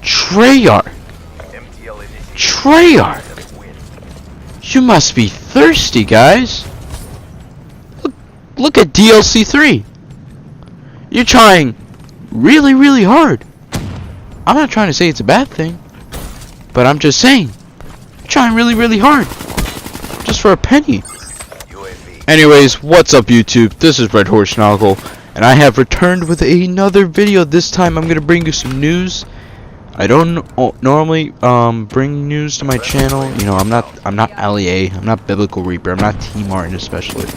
Treyarch! Treyarch! You must be thirsty, guys! Look at DLC 3! You're trying really, really hard. I'm not trying to say it's a bad thing, but I'm just saying, you're trying really, really hard. Just for a penny. Anyways, what's up YouTube? This is RedHorseNoggle, and I have returned with another video. This time I'm gonna bring you some news. I don't normally bring news to my channel. You know, I'm not LEA, I'm not Biblical Reaper, I'm not T Martin especially.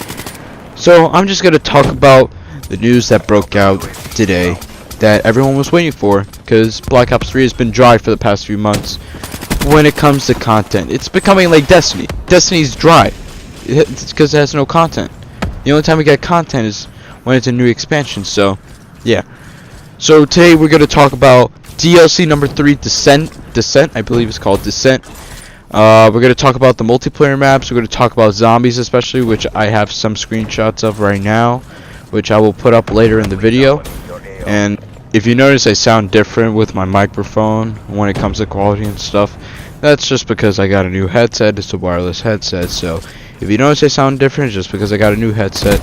So I'm just gonna talk about the news that broke out today that everyone was waiting for, because Black Ops 3 has been dry for the past few months when it comes to content. It's becoming like Destiny. Destiny's dry. It's because it has no content. The only time we get content is when it's a new expansion. So yeah, so today we're going to talk about DLC number 3, Descent, I believe it's called Descent. We're going to talk about the multiplayer maps. We're going to talk about zombies especially, which I have some screenshots of right now, which I will put up later in the video. And if you notice I sound different with my microphone when it comes to quality and stuff, that's just because I got a new headset. It's a wireless headset, so if you notice I sound different, it's just because I got a new headset.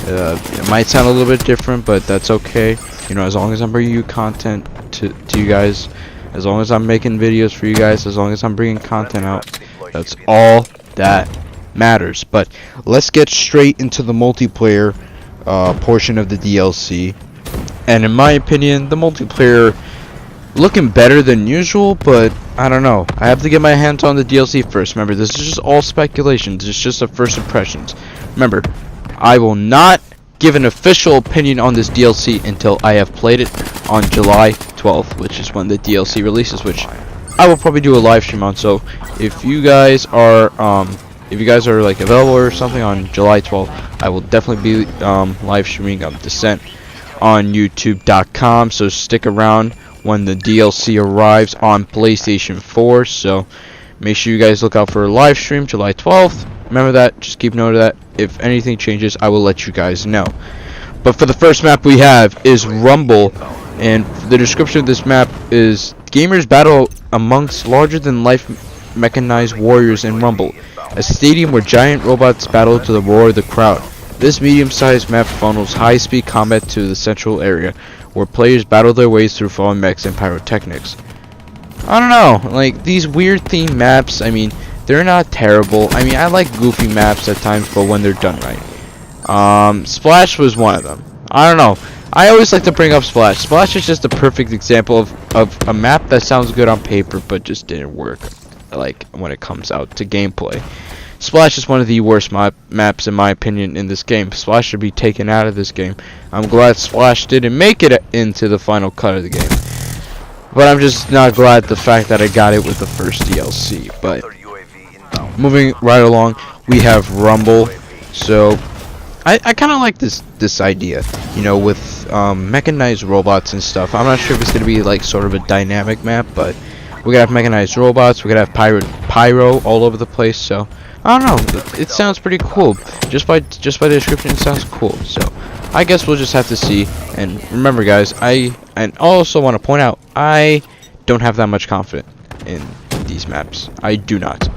It might sound a little bit different, but that's okay. You know, as long as I'm bringing you content to you guys, as long as I'm making videos for you guys, as long as I'm bringing content out, that's all that matters. But let's get straight into the multiplayer portion of the DLC. And in my opinion, the multiplayer looking better than usual, but I don't know. I have to get my hands on the DLC first. Remember, this is just all speculations. It's just a first impressions. Remember, I will not give an official opinion on this DLC until I have played it on July 12th, which is when the DLC releases, which I will probably do a live stream on. So if you guys are like available or something on July 12th, I will definitely be live streaming Descent on youtube.com, so stick around when the DLC arrives on PlayStation 4. So make sure you guys look out for a live stream July 12th. Remember that, just keep note of that. If anything changes, I will let you guys know. But for the first map we have is Rumble, and the description of this map is: gamers battle amongst larger than life mechanized warriors in Rumble, a stadium where giant robots battle to the roar of the crowd. This medium-sized map funnels high-speed combat to the central area, where players battle their ways through fallen mechs and pyrotechnics. I don't know, like, these weird themed maps, I mean, they're not terrible. I mean, I like goofy maps at times, but when they're done right. Splash was one of them. I don't know. I always like to bring up Splash. Splash is just a perfect example of a map that sounds good on paper, but just didn't work, like, when it comes out to gameplay. Splash is one of the worst maps in my opinion in this game. Splash should be taken out of this game. I'm glad Splash didn't make it into the final cut of the game, but I'm just not glad the fact that I got it with the first DLC. But moving right along, we have Rumble. So I kind of like this idea, you know, with mechanized robots and stuff. I'm not sure if it's gonna be like sort of a dynamic map, but we're gonna have mechanized robots. We're gonna have pyro all over the place. So I don't know, it sounds pretty cool. Just by the description, it sounds cool. So I guess we'll just have to see. And remember guys, I also want to point out, I don't have that much confidence in these maps. I do not.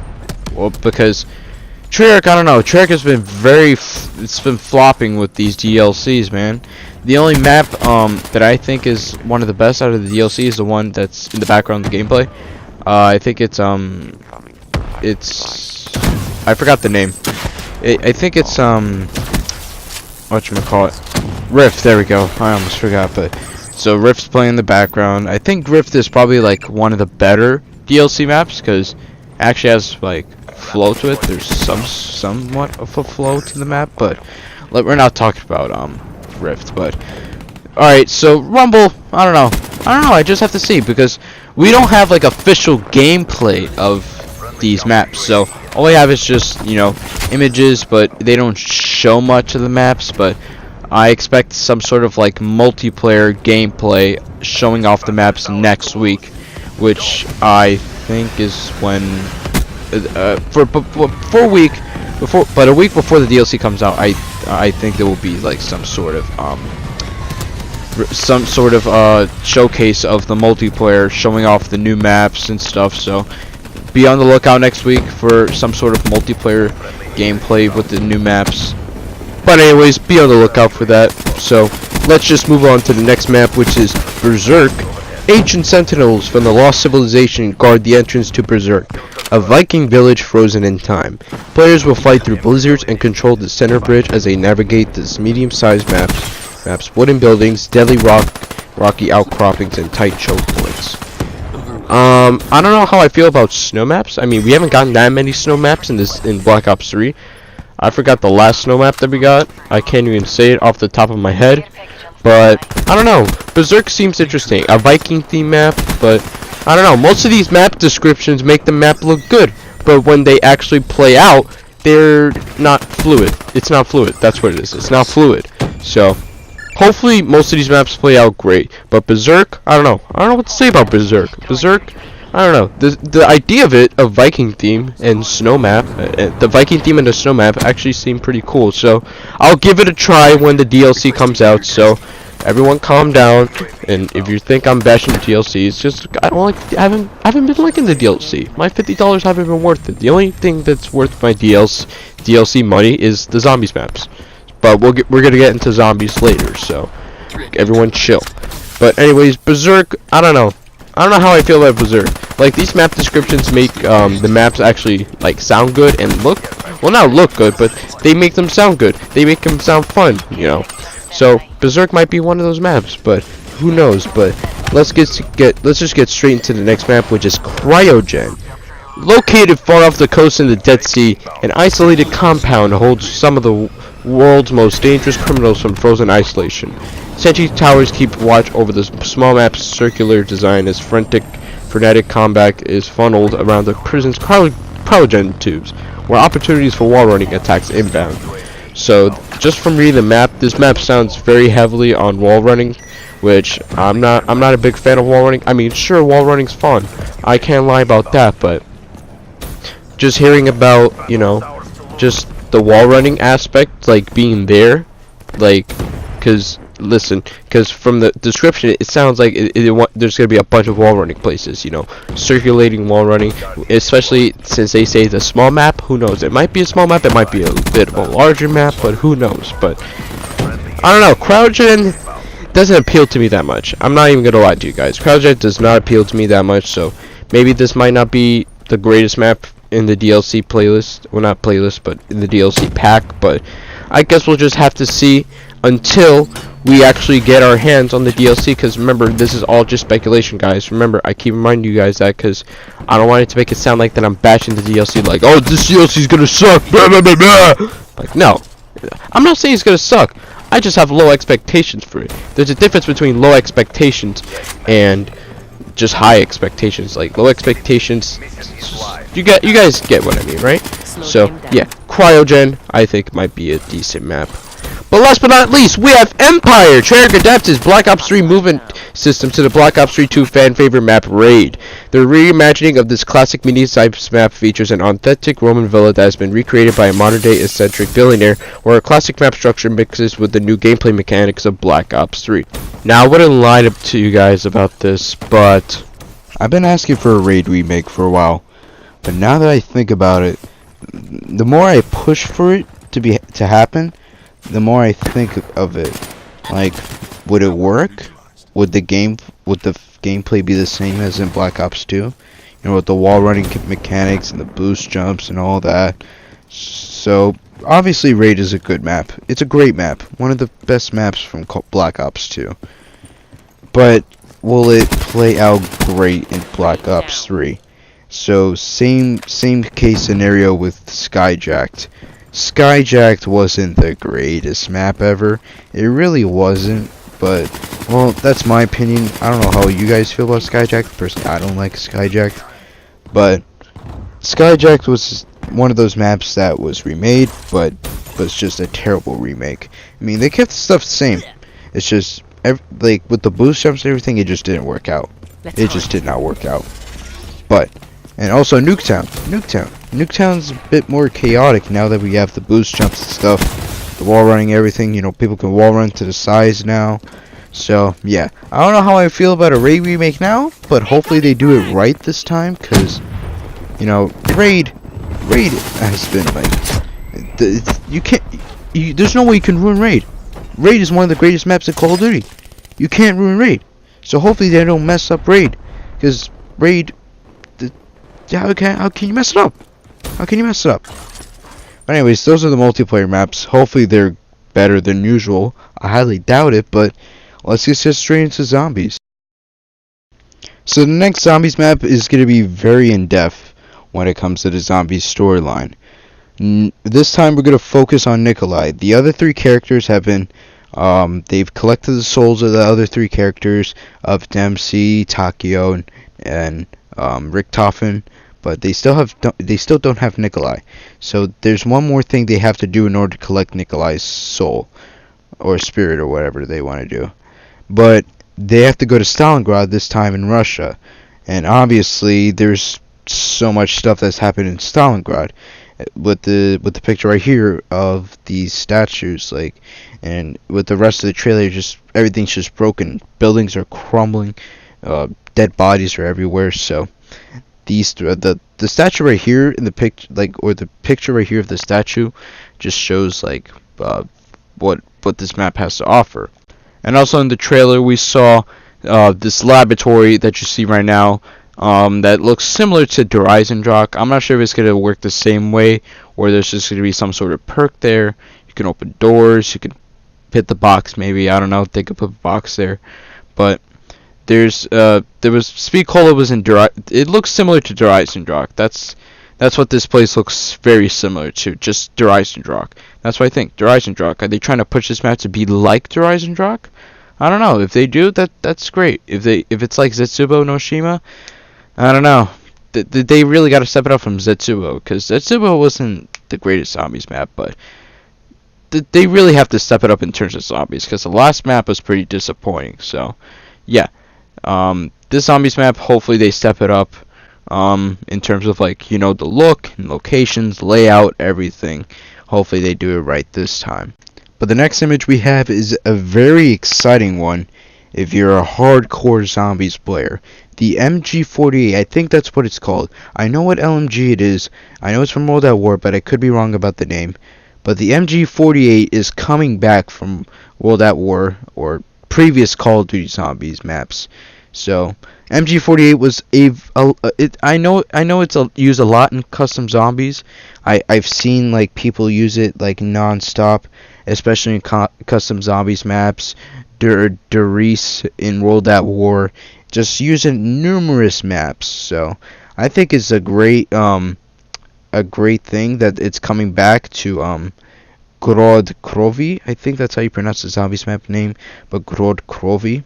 Well, because Treyarch, I don't know, Treyarch has been it's been flopping with these DLCs, man. The only map that I think is one of the best out of the DLC is the one that's in the background of the gameplay. I think it's I forgot the name. I think it's whatchamacallit, Rift. There we go. I almost forgot. But so Rift's playing in the background. I think Rift is probably like one of the better DLC maps because it actually has like flow to it. There's somewhat of a flow to the map, but we're not talking about Rift. But all right, so Rumble. I don't know. I just have to see, because we don't have like official gameplay of these maps, so all we have is just, you know, images, but they don't show much of the maps. But I expect some sort of like multiplayer gameplay showing off the maps next week, which I think is when for a week before the DLC comes out. I think there will be like some sort of some sort of showcase of the multiplayer, showing off the new maps and stuff. So be on the lookout next week for some sort of multiplayer gameplay with the new maps. But anyways, be on the lookout for that. So let's just move on to the next map, which is Berserk. Ancient sentinels from the lost civilization guard the entrance to Berserk, a Viking village frozen in time. Players will fight through blizzards and control the center bridge as they navigate this medium-sized maps, wooden buildings, deadly rocky outcroppings, and tight choke points. I don't know how I feel about snow maps. I mean, we haven't gotten that many snow maps in Black Ops 3. I forgot the last snow map that we got. I can't even say it off the top of my head. But I don't know. Berserk seems interesting. A Viking theme map, but I don't know. Most of these map descriptions make the map look good, but when they actually play out, they're not fluid. It's not fluid. That's what it is. It's not fluid. So hopefully most of these maps play out great. But Berserk, I don't know. I don't know what to say about Berserk. Berserk, I don't know. The idea of it, of Viking theme and snow map, the Viking theme and the snow map actually seem pretty cool. So I'll give it a try when the DLC comes out. So everyone, calm down. And if you think I'm bashing the DLC, it's just I haven't been liking the DLC. My $50 haven't been worth it. The only thing that's worth my DLC money is the zombies maps. But we're gonna get into zombies later. So everyone chill. But anyways, Berserk, I don't know. I don't know how I feel about Berserk. Like, these map descriptions make the maps actually like sound good and not look good, but they make them sound good. They make them sound fun, you know. So Berserk might be one of those maps, but who knows? But let's just get straight into the next map, which is Cryogen. Located far off the coast in the Dead Sea, an isolated compound holds some of the world's most dangerous criminals from frozen isolation. Sentry towers keep watch over the small map's circular design as frenetic combat is funneled around the prison's cryogen tubes, where opportunities for wall running attacks inbound. So, just from reading the map, this map sounds very heavily on wall running, which I'm not a big fan of wall running. I mean, sure, wall running's fun. I can't lie about that, but just hearing about, you know, just the wall running aspect, like being there, like, because from the description it sounds like there's gonna be a bunch of wall running places, you know, circulating wall running, especially since they say it's a small map. Who knows? It might be a small map, it might be a bit of a larger map, but who knows? But I don't know. Cryogen doesn't appeal to me that much. I'm not even gonna lie to you guys. Cryogen does not appeal to me that much, so maybe this might not be the greatest map in the DLC playlist. Well, not playlist, but in the DLC pack. But I guess we'll just have to see until we actually get our hands on the DLC, because remember, this is all just speculation, guys. Remember, I keep reminding you guys that, because I don't want it to make it sound like that I'm bashing the DLC, like, oh, this DLC's gonna suck, blah, blah, blah, blah. Like, no, I'm not saying it's gonna suck. I just have low expectations for it. There's a difference between low expectations and just high expectations. Like, low expectations, you guys get what I mean, right? So yeah, Cryogen I think might be a decent map. But last but not least, we have Empire. Treyarch adapts its Black Ops 3 movement system to the Black Ops 3 2 fan favorite map, Raid. The reimagining of this classic medium-sized map features an authentic Roman villa that has been recreated by a modern-day eccentric billionaire, where a classic map structure mixes with the new gameplay mechanics of Black Ops 3. Now, I wouldn't lie to you guys about this, but I've been asking for a Raid remake for a while. But now that I think about it, the more I push for it to happen, the more I think of it. Like, would it work? Would the gameplay be the same as in Black Ops 2? You know, with the wall running mechanics and the boost jumps and all that. So obviously Raid is a good map. It's a great map. One of the best maps from Black Ops 2. But will it play out great in Black Ops 3? So same case scenario with Skyjacked. Skyjacked wasn't the greatest map ever. It really wasn't, but, well, that's my opinion. I don't know how you guys feel about Skyjacked. Personally, I don't like Skyjacked, but Skyjacked was one of those maps that was remade, but was just a terrible remake. I mean, they kept the stuff the same. It's just, like, with the boost jumps and everything, it just didn't work out. It just did not work out. But, and also Nuketown. Nuketown's a bit more chaotic now that we have the boost jumps and stuff, the wall running, everything. You know, people can wall run to the sides now. So yeah, I don't know how I feel about a Raid remake now, but hopefully they do it right this time, because you know, Raid has been like, you can't, there's no way you can ruin Raid. Raid is one of the greatest maps in Call of Duty. You can't ruin Raid. So hopefully they don't mess up Raid, because Raid, how can you mess it up? How can you mess it up? But anyways, those are the multiplayer maps. Hopefully they're better than usual. I highly doubt it, but let's get straight into zombies. So the next zombies map is going to be very in-depth when it comes to the zombies storyline. This time we're going to focus on Nikolai. The other three characters have been, they've collected the souls of the other three characters of Dempsey, Takio, and Richtofen, but they still don't have Nikolai. So there's one more thing they have to do in order to collect Nikolai's soul or spirit or whatever they want to do. But they have to go to Stalingrad this time in Russia, and obviously there's so much stuff that's happened in Stalingrad with the picture right here of these statues, like, and with the rest of the trailer, just everything's just broken. Buildings are crumbling, dead bodies are everywhere. So these the statue right here in the picture, like, or the picture right here of the statue, just shows like what this map has to offer. And also in the trailer we saw this laboratory that you see right now, that looks similar to Horizon-Drock. I'm not sure if it's going to work the same way, or there's just going to be some sort of perk there. You can open doors, you can hit the box maybe, I don't know, they could put a box there. But there was Speed Cola was in it looks similar to Horizon-Drock. That's what this place looks very similar to, just Horizon-Drock. That's what I think, Horizon-Drock. Are they trying to push this map to be like Horizon-Drock? I don't know. If they do, that's great. If it's like Zetsubo no Shima, I don't know. They really got to step it up from Zetsubo, because Zetsubo wasn't the greatest zombies map, but they really have to step it up in terms of zombies, because the last map was pretty disappointing. So yeah, this zombies map, hopefully they step it up in terms of, like, you know, the look and locations, layout, everything. Hopefully they do it right this time. But the next image we have is a very exciting one if you're a hardcore zombies player. The MG48, I think that's what it's called. I know what LMG it is. I know it's from World at War, but I could be wrong about the name. But the MG48 is coming back from World at War or previous Call of Duty Zombies maps. So MG48 was I know it's used a lot in custom zombies. I've seen like people use it like non-stop, especially in custom zombies maps. Derice in World at War, just using numerous maps. So I think it's a great thing that it's coming back to Grod Krovi. I think that's how you pronounce the zombies map name, but Grod Krovi.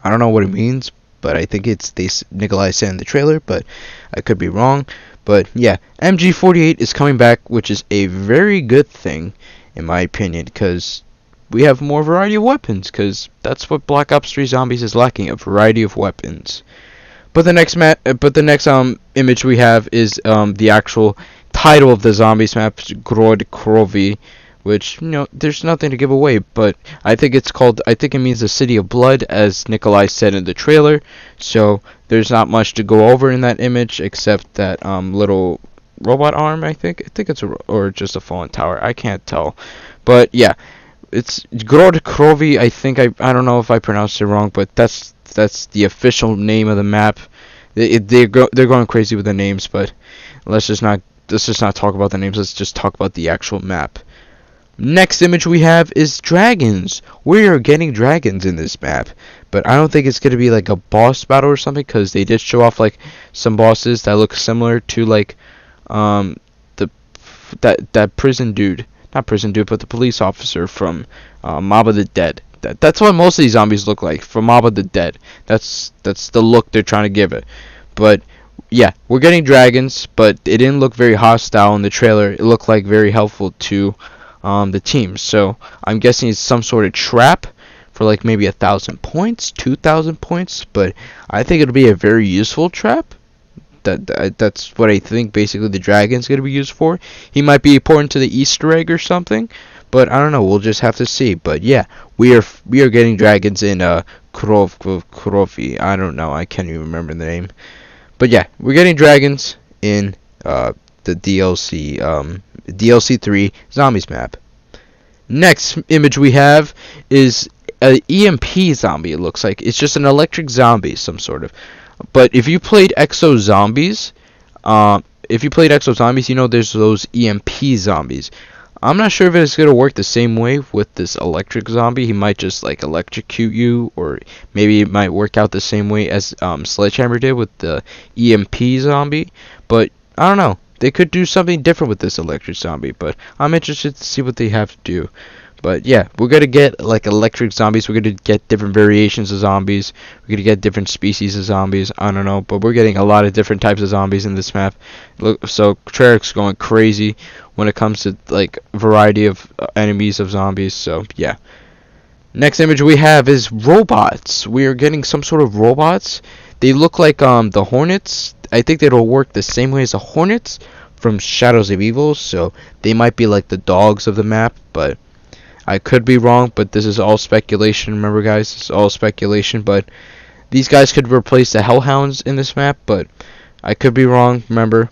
I don't know what it means, but I think it's Nikolai said in the trailer, but I could be wrong. But yeah, MG48 is coming back, which is a very good thing in my opinion, because we have more variety of weapons, because that's what Black Ops 3 Zombies is lacking, a variety of weapons. But the next image we have is the actual title of the zombies map, Grod Krovi, which, you know, there's nothing to give away, but I think it means the City of Blood, as Nikolai said in the trailer. So there's not much to go over in that image except that little robot arm. I think it's or just a fallen tower. I can't tell, but yeah, it's Grod Krovi. I don't know if I pronounced it wrong, but that's the official name of the map. They're going crazy with the names, but let's just not talk about the names. Let's just talk about the actual map. Next image we have is dragons. We are getting dragons in this map, but I don't think it's gonna be like a boss battle or something, because they did show off like some bosses that look similar to like that prison dude, not prison dude, but the police officer from Mob of the Dead. That's what most of these zombies look like from Mob of the Dead. That's the look they're trying to give it. But yeah, we're getting dragons, but it didn't look very hostile in the trailer. It looked like very helpful to the team. So I'm guessing it's some sort of trap for like maybe 1,000 points, 2,000 points. But I think it'll be a very useful trap. That's what I think basically the dragon's gonna be used for. He might be important to the Easter egg or something, but I don't know. We'll just have to see. But yeah, we are getting dragons in Krovi. I don't know. I can't even remember the name. But yeah, we're getting dragons in the DLC 3 zombies map. Next image we have is a EMP zombie. It looks like it's just an electric zombie, some sort of. But if you played Exo Zombies, you know there's those EMP zombies. I'm not sure if it's gonna work the same way with this electric zombie. He might just like electrocute you, or maybe it might work out the same way as Sledgehammer did with the EMP zombie. But I don't know. They could do something different with this electric zombie, but I'm interested to see what they have to do. But yeah, we're gonna get like electric zombies. We're gonna get different variations of zombies. We're gonna get different species of zombies. I don't know, but we're getting a lot of different types of zombies in this map. Look, so Treyarch's going crazy when it comes to like variety of enemies of zombies. So yeah. Next image we have is robots. We are getting some sort of robots. They look like the Hornets. I think it'll work the same way as the Hornets from Shadows of Evil. So they might be like the dogs of the map, but I could be wrong, but this is all speculation. Remember, guys, it's all speculation. But these guys could replace the Hellhounds in this map, but I could be wrong. Remember,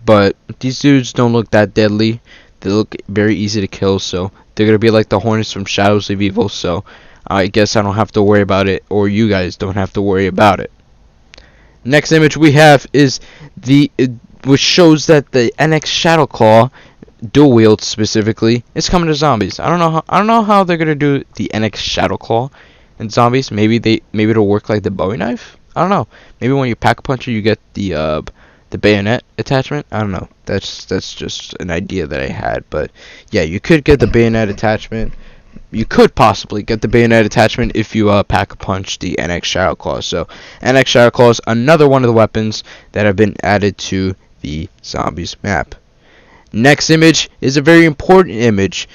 but these dudes don't look that deadly. They look very easy to kill, so they're gonna be like the Hornets from Shadows of Evil. So I guess I don't have to worry about it, or you guys don't have to worry about it. Next image we have is which shows that the NX Shadowclaw dual wield specifically is coming to zombies. I don't know how they're gonna do the NX Shadowclaw in zombies. Maybe it'll work like the Bowie knife. I don't know. Maybe when you pack a puncher you get the bayonet attachment. I don't know. That's just an idea that I had. But yeah, you could get the bayonet attachment. You could possibly get the bayonet attachment if you pack a punch the NX Shadowclaw. So NX Shadowclaw is another one of the weapons that have been added to the zombies map. Next image is a very important image.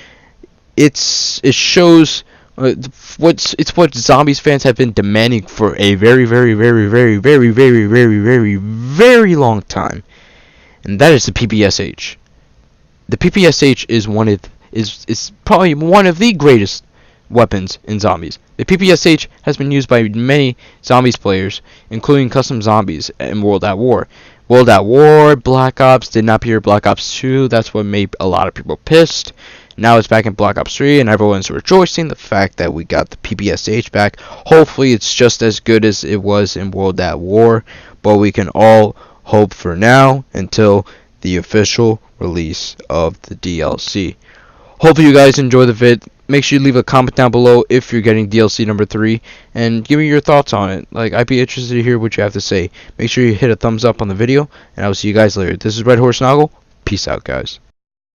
It shows what zombies fans have been demanding for a very long time, and that is the PPSH. The PPSH is probably one of the greatest weapons in zombies. The PPSH has been used by many zombies players, including custom zombies in World at War. World at War, Black Ops did not appear in Black Ops 2. That's what made a lot of people pissed. Now it's back in Black Ops 3, and everyone's rejoicing the fact that we got the PPSH back. Hopefully it's just as good as it was in World at War, but we can all hope for now until the official release of the DLC. Hopefully you guys enjoy the vid. Make sure you leave a comment down below if you're getting DLC number 3, and give me your thoughts on it. Like, I'd be interested to hear what you have to say. Make sure you hit a thumbs up on the video, and I will see you guys later. This is RedHorseNoggle. Peace out, guys.